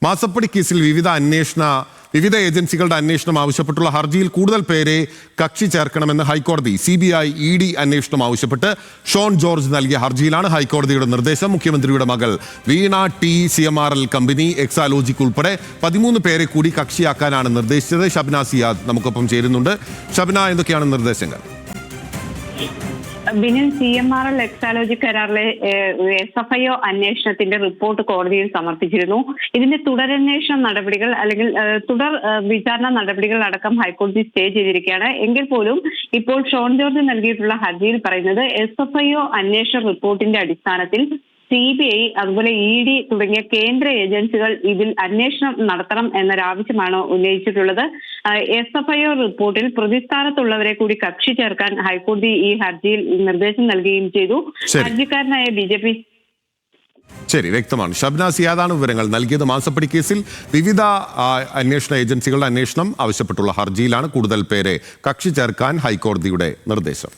മാസപ്പടി കേസിൽ വിവിധ ഏജൻസികളുടെ അന്വേഷണം ആവശ്യപ്പെട്ടുള്ള ഹർജിയിൽ കൂടുതൽ പേരെ കക്ഷി ചേർക്കണമെന്ന് ഹൈക്കോടതി. CBI ED അന്വേഷണം ആവശ്യപ്പെട്ട് ഷോൺ ജോർജ് നൽകിയ ഹർജിയിലാണ് ഹൈക്കോടതിയുടെ നിർദ്ദേശം. മുഖ്യമന്ത്രിയുടെ മകൾ വീണ T CMRL കമ്പനി, എക്സാലോജിക് ഉൾപ്പെടെ 13 പേരെ കൂടി കക്ഷിയാക്കാനാണ് നിർദ്ദേശിച്ചത്. ഷബ്ന സിയാദ് നമുക്കൊപ്പം ചേരുന്നുണ്ട്. ഷബ്ന, എന്തൊക്കെയാണ് നിർദ്ദേശങ്ങൾ? ബിനിൽ, CMRL എക്സാലോജി കരാറിലെ SFIO അന്വേഷണത്തിന്റെ റിപ്പോർട്ട് കോടതിയിൽ സമർപ്പിച്ചിരുന്നു. ഇതിന്റെ തുടരന്വേഷണ നടപടികൾ അല്ലെങ്കിൽ തുടർ വിചാരണ നടപടികൾ അടക്കം ഹൈക്കോടതി സ്റ്റേ ചെയ്തിരിക്കുകയാണ്. എങ്കിൽ പോലും ഇപ്പോൾ ഷോൺ ജോർജ് നൽകിയിട്ടുള്ള ഹർജിയിൽ പറയുന്നത് SFIO അന്വേഷണ റിപ്പോർട്ടിന്റെ അടിസ്ഥാനത്തിൽ CBI അതുപോലെ ED തുടങ്ങിയ കേന്ദ്ര ഏജൻസികൾ ഇതിൽ അന്വേഷണം നടത്തണം എന്നൊരാവശ്യമാണ് ഉന്നയിച്ചിട്ടുള്ളത്. SFIO റിപ്പോർട്ടിൽ പ്രതിസ്ഥാനത്തുള്ളവരെ കൂടി കക്ഷി ചേർക്കാൻ ഹൈക്കോടതി ഈ ഹർജിയിൽ നിർദ്ദേശം നൽകുകയും ചെയ്തു. ഹർജിക്കാരനായ BJP ശരി, വ്യക്തമാണ്. ഷബ്ന സിയാദാണ് വിവരങ്ങൾ നൽകിയത്. മാസപ്പടി കേസിൽ വിവിധ അന്വേഷണ ഏജൻസികളുടെ അന്വേഷണം ആവശ്യപ്പെട്ടുള്ള ഹർജിയിലാണ് കൂടുതൽ പേരെ കക്ഷി ചേർക്കാൻ ഹൈക്കോടതിയുടെ നിർദ്ദേശം.